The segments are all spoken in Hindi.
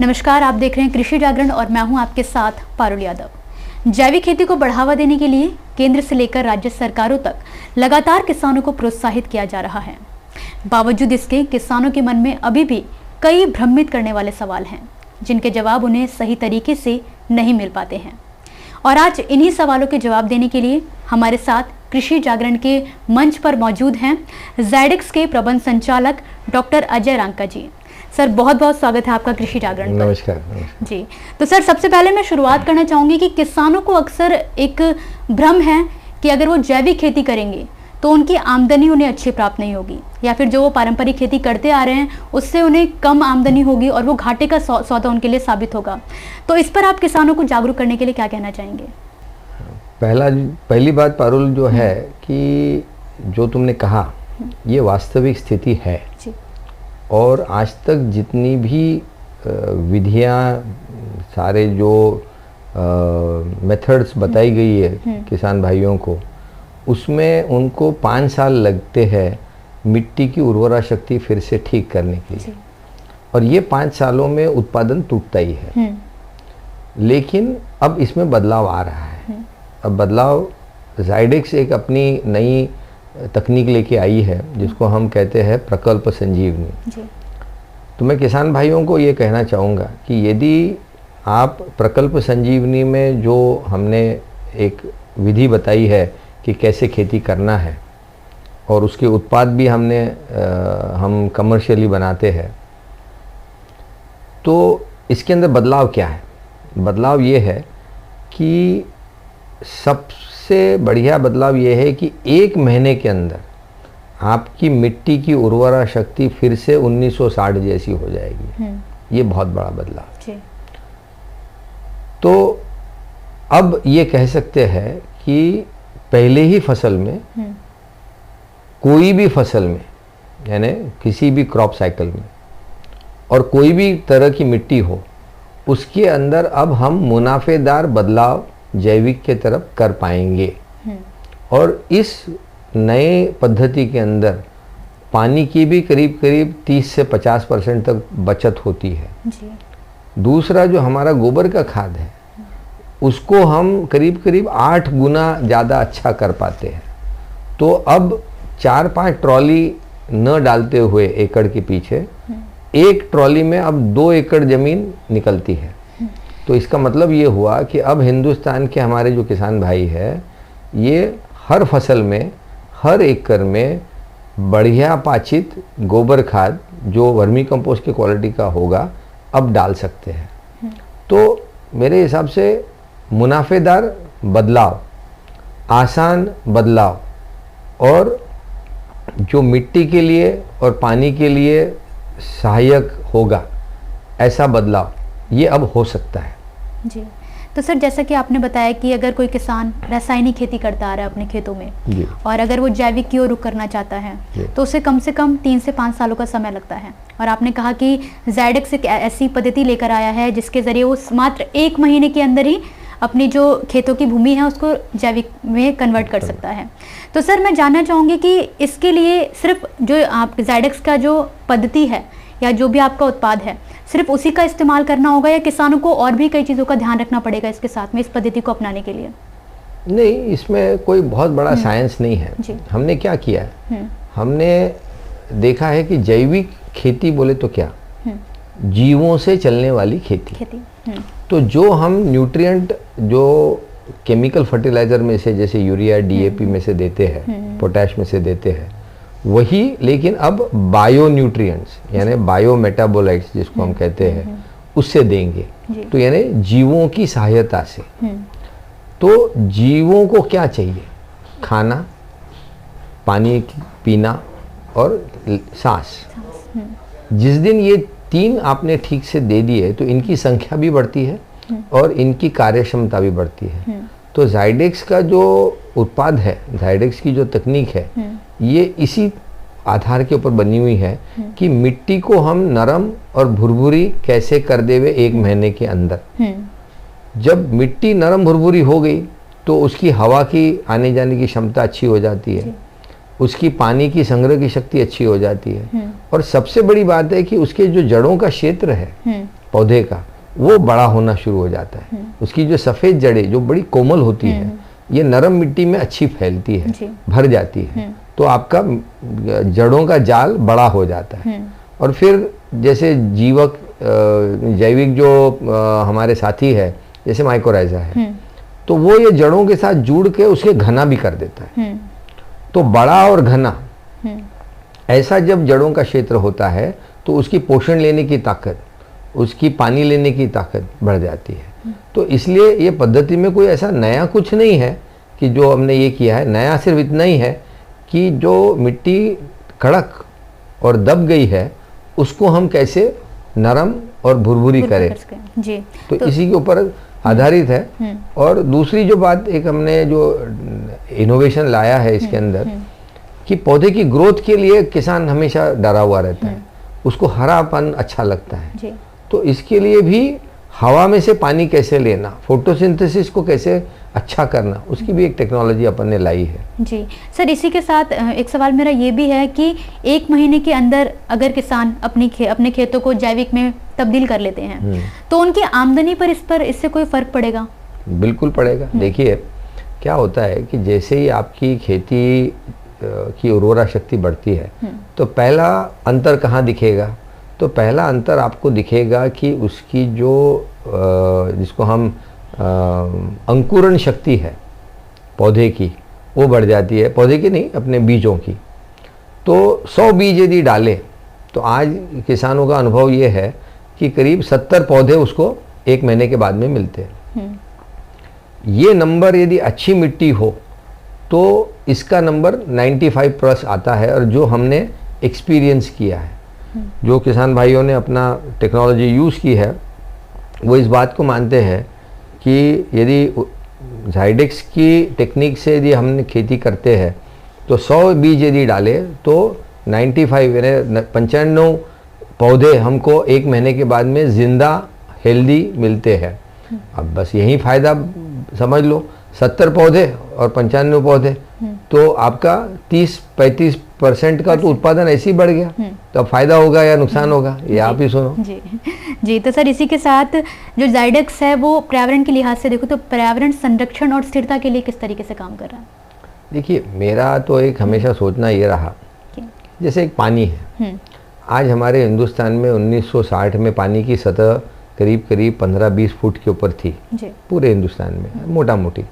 नमस्कार, आप देख रहे हैं कृषि जागरण और मैं हूं आपके साथ पारुल यादव। जैविक खेती को बढ़ावा देने के लिए केंद्र से लेकर राज्य सरकारों तक लगातार किसानों को प्रोत्साहित किया जा रहा है। बावजूद इसके किसानों के मन में अभी भी कई भ्रमित करने वाले सवाल हैं, जिनके जवाब उन्हें सही तरीके से नहीं मिल पाते हैं। और आज इन्हीं सवालों के जवाब देने के लिए हमारे साथ कृषि जागरण के मंच पर मौजूद हैं ज़ायडेक्स के प्रबंध संचालक डॉक्टर अजय रांका जी। सर, बहुत बहुत स्वागत है आपका कृषि जागरण पर। नमस्कार जी। तो सर, सबसे पहले मैं शुरुआत करना चाहूंगी कि किसानों को अक्सर एक भ्रम है कि अगर वो जैविक खेती करेंगे तो उनकी आमदनी उन्हें अच्छी प्राप्त नहीं होगी, या फिर जो वो पारंपरिक खेती करते आ रहे हैं उससे उन्हें कम आमदनी होगी और वो घाटे का सौदा उनके लिए साबित होगा। तो इस पर आप किसानों को जागरूक करने के लिए क्या कहना चाहेंगे? पहली बात पारुल जो है कि जो तुमने कहा ये वास्तविक स्थिति है जी। और आज तक जितनी भी विधियां, सारे जो मेथड्स बताई गई है किसान भाइयों को, उसमें उनको 5 साल लगते हैं मिट्टी की उर्वरा शक्ति फिर से ठीक करने के लिए। और ये 5 सालों में उत्पादन टूटता ही है। लेकिन अब इसमें बदलाव आ रहा है। अब बदलाव, ज़ायडेक्स एक अपनी नई तकनीक लेके आई है जिसको हम कहते हैं प्रकल्प संजीवनी। तो मैं किसान भाइयों को ये कहना चाहूँगा कि यदि आप प्रकल्प संजीवनी में जो हमने एक विधि बताई है कि कैसे खेती करना है और उसके उत्पाद भी हम कमर्शियली बनाते हैं, तो इसके अंदर बदलाव क्या है? बदलाव ये है कि सबसे बढ़िया बदलाव ये है कि 1 महीने के अंदर आपकी मिट्टी की उर्वरा शक्ति फिर से 1960 जैसी हो जाएगी। ये बहुत बड़ा बदलाव जी। तो अब ये कह सकते हैं कि पहले ही फसल में, कोई भी फसल में, यानी किसी भी क्रॉप साइकिल में और कोई भी तरह की मिट्टी हो, उसके अंदर अब हम मुनाफेदार बदलाव जैविक के तरफ कर पाएंगे। और इस नए पद्धति के अंदर पानी की भी करीब करीब 30 से 50% तक बचत होती है जी। दूसरा, जो हमारा गोबर का खाद है उसको हम करीब करीब 8 गुना ज़्यादा अच्छा कर पाते हैं। तो अब 4-5 ट्रॉली न डालते हुए एकड़ के पीछे, 1 ट्रॉली में अब 2 एकड़ ज़मीन निकलती है। तो इसका मतलब ये हुआ कि अब हिंदुस्तान के हमारे जो किसान भाई है, ये हर फसल में, हर एकड़ में बढ़िया पाचित गोबर खाद जो वर्मी कंपोस्ट की क्वालिटी का होगा अब डाल सकते हैं। तो मेरे हिसाब से मुनाफेदार बदलाव, आसान बदलाव और जो मिट्टी के लिए और पानी के लिए सहायक होगा, ऐसा बदलाव ये अब हो सकता है जी। तो सर, जैसा कि आपने बताया कि अगर कोई किसान रासायनिक खेती करता आ रहा है अपने खेतों में जी, और अगर वो जैविक की ओर रुख करना चाहता है तो उसे कम से कम 3 से 5 सालों का समय लगता है। और आपने कहा कि ज़ायडेक्स एक ऐसी पद्धति लेकर आया है जिसके ज़रिए वो मात्र 1 महीने के अंदर ही अपनी जो खेतों की भूमि है उसको जैविक में कन्वर्ट कर सकता है। तो सर, मैं जानना चाहूँगी कि इसके लिए सिर्फ जो आप ज़ायडेक्स का जो पद्धति है या जो भी आपका उत्पाद है, सिर्फ उसी का इस्तेमाल करना होगा या किसानों को और भी कई चीज़ों का ध्यान रखना पड़ेगा इसके साथ में, इस पद्धति को अपनाने के लिए? नहीं, इसमें कोई बहुत बड़ा साइंस नहीं है। हमने क्या किया है, हमने देखा है कि जैविक खेती बोले तो क्या, जीवों से चलने वाली खेती। तो जो हम न्यूट्रिएंट जो केमिकल फर्टिलाइजर में से, जैसे यूरिया, डीएपी में से देते हैं, पोटैश में से देते हैं, वही लेकिन अब बायो न्यूट्रिएंट्स यानी बायो मेटाबोलाइट्स जिसको हम कहते हैं, उससे देंगे। तो यानी जीवों की सहायता से। तो जीवों को क्या चाहिए? खाना, पानी पीना और सांस। जिस दिन ये 3 आपने ठीक से दे दिए तो इनकी संख्या भी बढ़ती है और इनकी कार्य क्षमता भी बढ़ती है। तो ज़ायडेक्स का जो उत्पाद है, ज़ायडेक्स की जो तकनीक है, ये इसी आधार के ऊपर बनी हुई है कि मिट्टी को हम नरम और भुरभुरी कैसे कर देवे 1 महीने के अंदर। जब मिट्टी नरम भुरभुरी हो गई तो उसकी हवा की आने जाने की क्षमता अच्छी हो जाती है, उसकी पानी की संग्रह की शक्ति अच्छी हो जाती है। और सबसे बड़ी बात है कि उसके जो जड़ों का क्षेत्र है पौधे का वो बड़ा होना शुरू हो जाता है। उसकी जो सफ़ेद जड़ें जो बड़ी कोमल होती है, ये नरम मिट्टी में अच्छी फैलती है, भर जाती है, तो आपका जड़ों का जाल बड़ा हो जाता है। और फिर जैसे जीवक जैविक जो हमारे साथी है जैसे माइकोराइजा है, तो वो ये जड़ों के साथ जुड़ के उसके घना भी कर देता है। तो बड़ा और घना ऐसा जब जड़ों का क्षेत्र होता है तो उसकी पोषण लेने की ताकत, उसकी पानी लेने की ताकत बढ़ जाती है। तो इसलिए ये पद्धति में कोई ऐसा नया कुछ नहीं है कि जो हमने ये किया है। नया सिर्फ इतना ही है कि जो मिट्टी कड़क और दब गई है उसको हम कैसे नरम और भुरभुरी करें जी। तो इसी के ऊपर आधारित है। और दूसरी जो बात एक हमने जो इनोवेशन लाया है इसके अंदर कि पौधे की ग्रोथ के लिए किसान हमेशा डरा हुआ रहता है, उसको हरापन अच्छा लगता है जी। तो इसके लिए भी हवा में से पानी कैसे लेना, फोटोसिंथेसिस को कैसे अच्छा करना, उसकी भी एक टेक्नोलॉजी अपन ने लाई है जी। सर इसी के साथ एक सवाल मेरा ये भी है कि 1 महीने के अंदर अगर किसान अपने खेतों को जैविक में तब्दील कर लेते हैं तो उनकी आमदनी पर इससे कोई फर्क पड़ेगा? बिल्कुल पड़ेगा। देखिए क्या होता है कि जैसे ही आपकी खेती की उर्वरा शक्ति बढ़ती है तो पहला अंतर कहाँ दिखेगा? तो पहला अंतर आपको दिखेगा कि उसकी जो जिसको हम अंकुरण शक्ति है पौधे की वो बढ़ जाती है, पौधे की नहीं अपने बीजों की। तो 100 बीज यदि डाले तो आज किसानों का अनुभव ये है कि करीब 70 पौधे उसको 1 महीने के बाद में मिलते हैं। ये नंबर यदि अच्छी मिट्टी हो तो इसका नंबर 95+ आता है। और जो हमने एक्सपीरियंस किया है, जो किसान भाइयों ने अपना टेक्नोलॉजी यूज़ की है, वो इस बात को मानते हैं कि यदि जाइडेक्स की टेक्निक से यदि हमने खेती करते हैं तो 100 बीज यदि डाले तो 95 पौधे हमको 1 महीने के बाद में ज़िंदा हेल्दी मिलते हैं। अब बस यही फ़ायदा समझ लो, 70 पौधे और 95 पौधे, तो आपका 30-35% का तो उत्पादन ऐसे ही बढ़ गया। तो अब फायदा होगा या नुकसान होगा ये आप ही सुनो। जी जी। तो सर इसी के साथ जो जाइडेक्स है वो पर्यावरण के लिहाज से देखो तो पर्यावरण संरक्षण और स्थिरता के लिए किस तरीके से काम कर रहा है? देखिए मेरा तो एक हमेशा सोचना ये रहा, जैसे एक पानी है, आज हमारे हिंदुस्तान में 1960 में पानी की सतह करीब 15-20 फुट के ऊपर थी पूरे हिंदुस्तान में मोटा मोटी।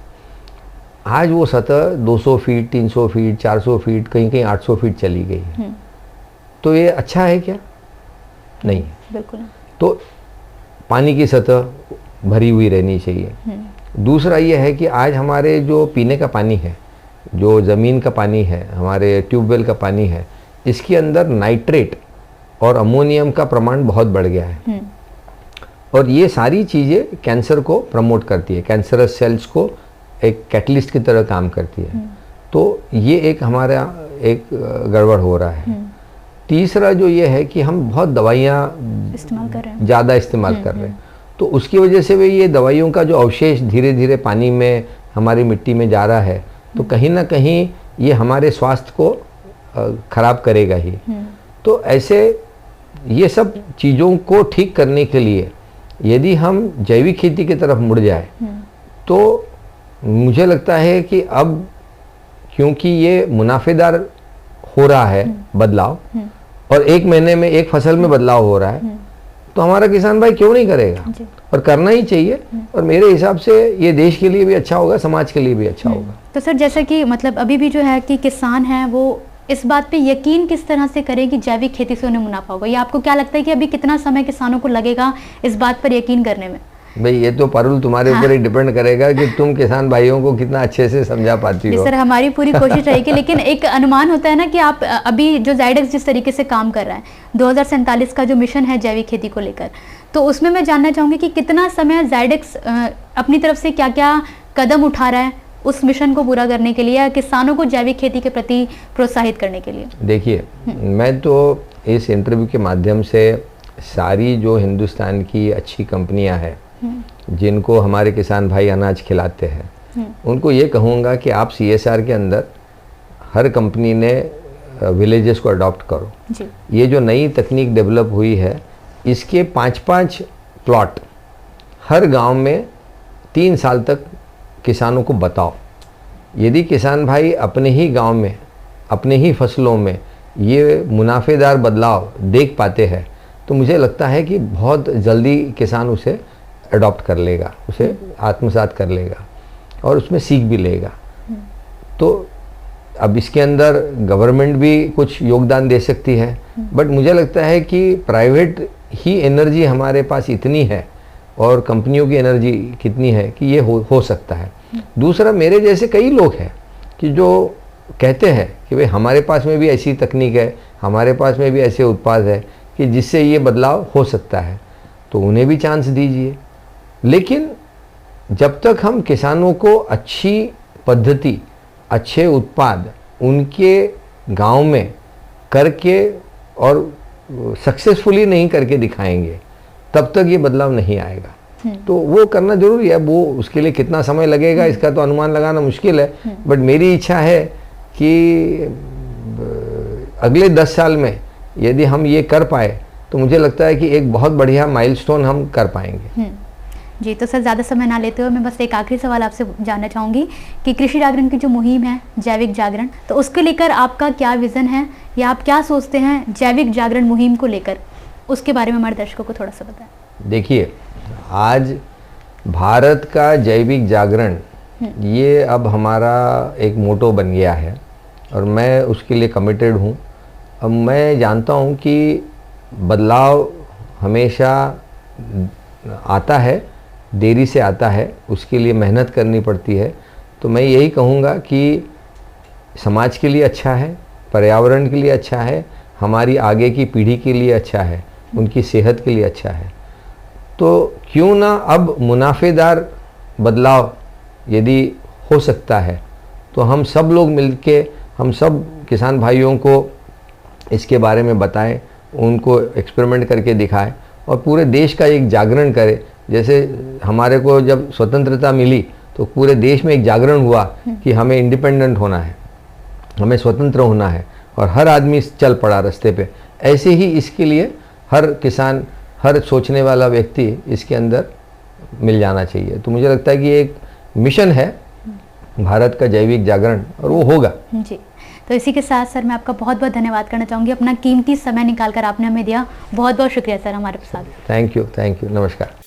आज वो सतह 200 फीट, 300 फीट, 400 फीट, कहीं कहीं 800 फीट चली गई है। तो ये अच्छा है क्या? नहीं, बिल्कुल। तो पानी की सतह भरी हुई रहनी चाहिए। दूसरा ये है कि आज हमारे जो पीने का पानी है, जो ज़मीन का पानी है, हमारे ट्यूबवेल का पानी है, इसके अंदर नाइट्रेट और अमोनियम का प्रमाण बहुत बढ़ गया है। और ये सारी चीज़ें कैंसर को प्रमोट करती है, कैंसरस सेल्स को एक कैटलिस्ट की तरह काम करती है। तो ये एक हमारा एक गड़बड़ हो रहा है। तीसरा जो ये है कि हम बहुत दवाइयाँ इस्तेमाल कर रहे हैं, ज़्यादा इस्तेमाल कर रहे हैं, तो उसकी वजह से भी ये दवाइयों का जो अवशेष धीरे धीरे पानी में हमारी मिट्टी में जा रहा है, तो कहीं ना कहीं ये हमारे स्वास्थ्य को खराब करेगा ही। तो ऐसे ये सब चीज़ों को ठीक करने के लिए यदि हम जैविक खेती की तरफ मुड़ जाए तो मुझे लगता है कि अब क्योंकि ये मुनाफेदार हो रहा है बदलाव, और 1 महीने में एक फसल में बदलाव हो रहा है, तो हमारा किसान भाई क्यों नहीं करेगा? और करना ही चाहिए। और मेरे हिसाब से ये देश के लिए भी अच्छा होगा, समाज के लिए भी अच्छा होगा। तो सर जैसे कि मतलब अभी भी जो है कि किसान हैं वो इस बात पे यकीन किस तरह से करें कि जैविक खेती से उन्हें मुनाफा होगा, या आपको क्या लगता है कि अभी कितना समय किसानों को लगेगा इस बात पर यकीन करने में? भाई ये तो पारुल तुम्हारे ऊपर ही डिपेंड करेगा कि तुम किसान भाइयों को कितना अच्छे से समझा पाती हो। सर हमारी पूरी कोशिश रहेगी, लेकिन एक अनुमान होता है ना कि आप अभी जो जाइडेक्स जिस तरीके से काम कर रहा है 2047 का जो मिशन है जैविक खेती को लेकर, तो उसमें मैं जानना चाहूँगी कि कितना समय जाइडेक्स अपनी तरफ से क्या क्या कदम उठा रहा है उस मिशन को पूरा करने के लिए या किसानों को जैविक खेती के प्रति प्रोत्साहित करने के लिए? देखिए मैं तो इस इंटरव्यू के माध्यम से सारी जो हिंदुस्तान की अच्छी कंपनियां हैं जिनको हमारे किसान भाई अनाज खिलाते हैं उनको ये कहूँगा कि आप CSR के अंदर हर कंपनी ने विलेजेस को अडॉप्ट करो। ये जो नई तकनीक डेवलप हुई है इसके 5-5 प्लॉट हर गांव में 3 साल तक किसानों को बताओ। यदि किसान भाई अपने ही गांव में, अपने ही फसलों में ये मुनाफेदार बदलाव देख पाते हैं तो मुझे लगता है कि बहुत जल्दी किसान उसे अडॉप्ट कर लेगा, उसे आत्मसात कर लेगा और उसमें सीख भी लेगा। तो अब इसके अंदर गवर्नमेंट भी कुछ योगदान दे सकती है, बट मुझे लगता है कि प्राइवेट ही एनर्जी हमारे पास इतनी है और कंपनियों की एनर्जी कितनी है कि ये हो सकता है। दूसरा, मेरे जैसे कई लोग हैं कि जो कहते हैं कि भाई हमारे पास में भी ऐसी तकनीक है, हमारे पास में भी ऐसे उत्पाद है कि जिससे ये बदलाव हो सकता है, तो उन्हें भी चांस दीजिए। लेकिन जब तक हम किसानों को अच्छी पद्धति, अच्छे उत्पाद उनके गांव में करके और सक्सेसफुली नहीं करके दिखाएंगे, तब तक ये बदलाव नहीं आएगा। तो वो करना जरूरी है। वो उसके लिए कितना समय लगेगा इसका तो अनुमान लगाना मुश्किल है, बट मेरी इच्छा है कि अगले 10 साल में यदि हम ये कर पाए तो मुझे लगता है कि एक बहुत बढ़िया माइलस्टोन हम कर पाएंगे। जी, तो सर ज़्यादा समय ना लेते हुए मैं बस एक आखिरी सवाल आपसे जानना चाहूँगी कि कृषि जागरण की जो मुहिम है जैविक जागरण, तो उसको लेकर आपका क्या विज़न है या आप क्या सोचते हैं जैविक जागरण मुहिम को लेकर, उसके बारे में हमारे दर्शकों को थोड़ा सा बताएं। देखिए, आज भारत का जैविक जागरण ये अब हमारा एक मोटो बन गया है और मैं उसके लिए कमिटेड हूँ। अब मैं जानता हूँ कि बदलाव हमेशा आता है, देरी से आता है, उसके लिए मेहनत करनी पड़ती है। तो मैं यही कहूँगा कि समाज के लिए अच्छा है, पर्यावरण के लिए अच्छा है, हमारी आगे की पीढ़ी के लिए अच्छा है, उनकी सेहत के लिए अच्छा है। तो क्यों ना अब मुनाफेदार बदलाव यदि हो सकता है तो हम सब लोग मिलके, हम सब किसान भाइयों को इसके बारे में बताएं, उनको एक्सपेरिमेंट करके दिखाएं और पूरे देश का एक जागरण करें। जैसे हमारे को जब स्वतंत्रता मिली तो पूरे देश में एक जागरण हुआ कि हमें इंडिपेंडेंट होना है, हमें स्वतंत्र होना है, और हर आदमी चल पड़ा रास्ते पे। ऐसे ही इसके लिए हर किसान, हर सोचने वाला व्यक्ति इसके अंदर मिल जाना चाहिए। तो मुझे लगता है कि एक मिशन है भारत का जैविक जागरण और वो होगा। जी, तो इसी के साथ सर मैं आपका बहुत बहुत धन्यवाद करना चाहूँगी, अपना कीमती समय निकाल कर आपने हमें दिया। बहुत बहुत शुक्रिया सर हमारे साथ। थैंक यू, नमस्कार।